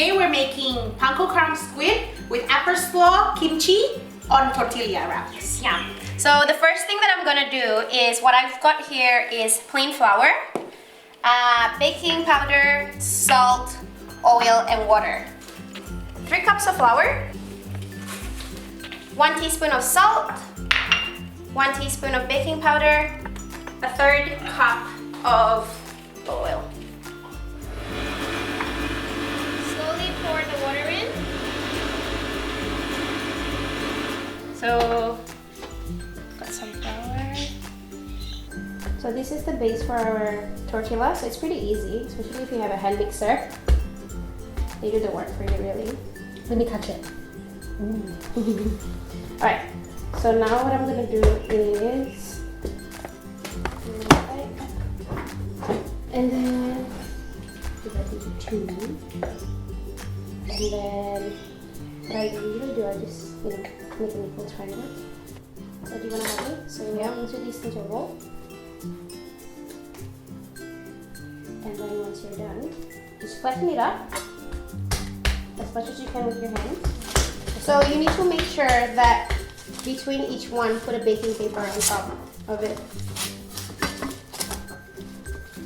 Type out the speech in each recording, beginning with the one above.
Today we're making panko crumb squid with apple slaw, kimchi on tortilla wraps. Yeah. So the first thing that I'm gonna do is what I've got here is plain flour, baking powder, salt, oil, and water. 3 cups of flour, 1 teaspoon of salt, 1 teaspoon of baking powder, 1/3 cup of oil. Slowly pour the water in. So, got some flour. So this is the base for our tortilla, so it's pretty easy, especially if you have a hand mixer. They do the work for you, really. Let me touch it. Alright, so now what I'm gonna do is, and then divide into 2, and then what I usually do, I just make an equal triangle. So do you want to have it? So you into this interval, and then once you're done, just flatten it up as much as you can with your hand. So you need to make sure that between each one, put a baking paper on top of it.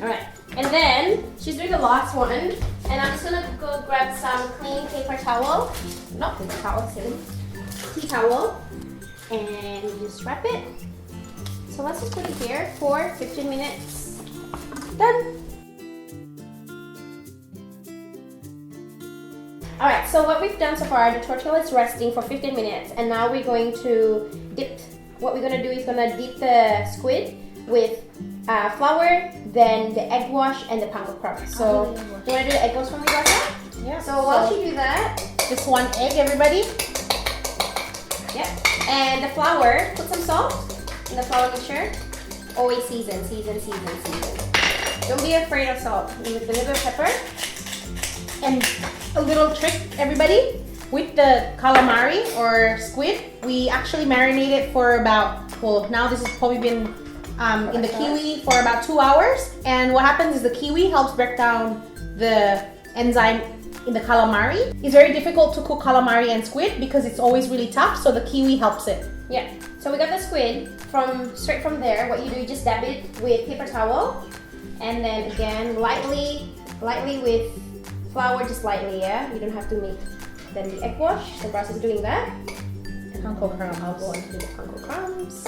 Alright, and then she's doing the last one, and I'm just gonna go grab some clean paper towel, not paper towel, silly, tea towel, and just wrap it. So let's just put it here for 15 minutes. Done! Alright, so what we've done so far, the tortilla is resting for 15 minutes, and now we're going to dip. What we're going to do is going to dip the squid with flour, then the egg wash, and the panko crumb. So, do you want to do the egg wash for me, Rosa? Yeah. So while you do that, just 1 egg, everybody. yeah, and the flour, put some salt in the flour mixture. Always season. Don't be afraid of salt. With a little bit of pepper. And a little trick, everybody, with the calamari or squid, we actually marinate it for about, well, now this has probably been in the kiwi for about 2 hours. And what happens is the kiwi helps break down the enzyme in the calamari. It's very difficult to cook calamari and squid because it's always really tough, so the kiwi helps it. Yeah, so we got the squid straight from there. What you do, you just dab it with paper towel, and then again lightly with flour, just lightly, yeah? You don't have to make then the egg wash. The process of doing that. And panko crumbs. I'll go on to do the panko crumbs.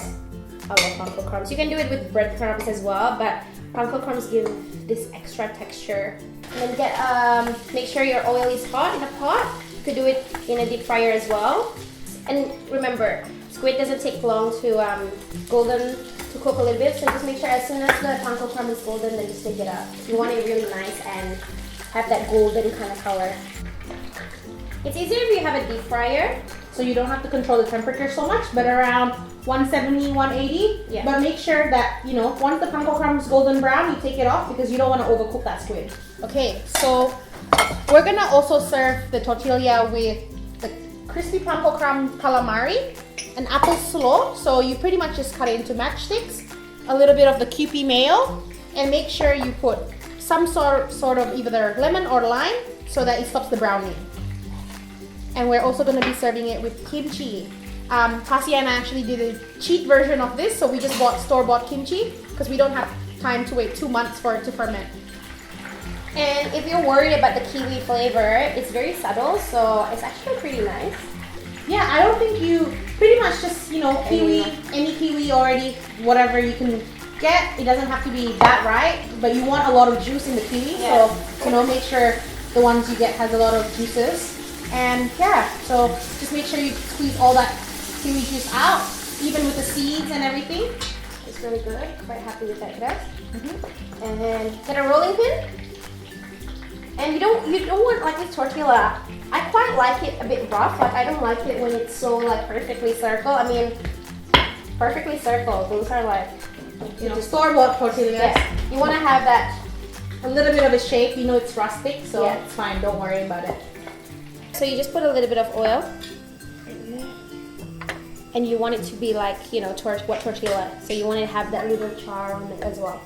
I love panko crumbs. You can do it with breadcrumbs as well, but panko crumbs give this extra texture. And then make sure your oil is hot in a pot. You could do it in a deep fryer as well. And remember, squid doesn't take long to golden to cook a little bit, so just make sure as soon as the panko crumb is golden, then just take it out. You want it really nice and have that golden kind of color. It's easier if you have a deep fryer, so you don't have to control the temperature so much, but around 170, 180. Yeah. But make sure that, you know, once the panko crumb is golden brown, you take it off because you don't want to overcook that squid. Okay, so we're gonna also serve the tortilla with the crispy panko crumb calamari and apple slaw. So you pretty much just cut it into matchsticks, a little bit of the Kewpie mayo, and make sure you put some sort of either lemon or lime so that it stops the browning. And we're also going to be serving it with kimchi. Cassie and I actually did a cheat version of this, so we just bought store-bought kimchi because we don't have time to wait 2 months for it to ferment. and if you're worried about the kiwi flavor, it's very subtle, so it's actually pretty nice. Yeah, I don't think you pretty much just, you know, kiwi, any kiwi already, whatever you can get. It doesn't have to be that ripe, but you want a lot of juice in the kiwi, so, you know, make sure the ones you get has a lot of juices. And yeah, so just make sure you squeeze all that kiwi juice out, even with the seeds and everything. It's really good. Quite happy with that, guys. And then get a rolling pin. And you don't want, like with tortilla, I quite like it a bit rough. Like I don't like it when it's so like perfectly circle. I mean, perfectly circle. Those are like, You know, store-bought tortillas. yeah. You want to have that. A little bit of a shape, you know it's rustic, so Yeah. it's fine, don't worry about it. So you just put a little bit of oil. And you want it to be like, you know, what tortilla. So you want to have that little char on it as well.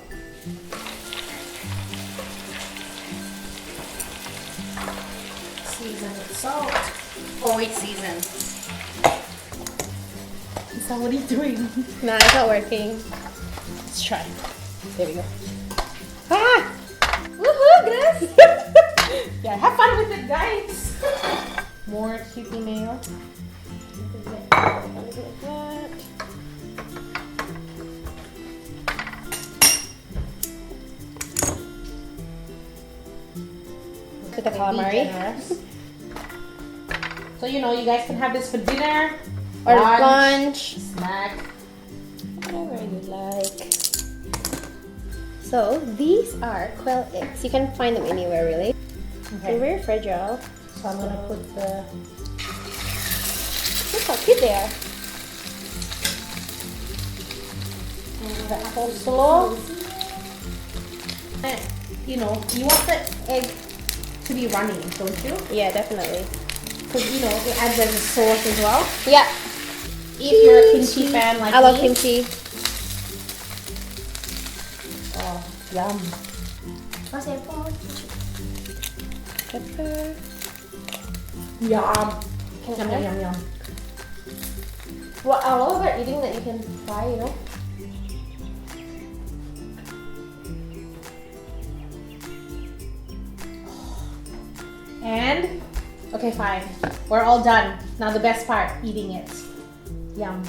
Season with salt. Oh, wait, season. So what are you doing? No, it's not working. Let's try. There we go. Ah! Woohoo, guys! Yeah, have fun with it, guys. More chippy mayo. With the calamari. So you know, you guys can have this for dinner Or lunch. snack. Whatever you like. So these are quail eggs. You can find them anywhere really. They're Okay. very fragile. So I'm gonna put the Look how cute they are. coleslaw. And, you know, you want the egg to be runny, don't you? Yeah, definitely. Because you know it adds as a sauce as well. Yeah. If you're a kimchi fan like I love me. kimchi. Oh, yum. Pepper. Yum. Yum, yum, yum, yum. What I love about eating that you can fry, you know? And, okay, fine. We're all done. Now the best part, eating it. Yum.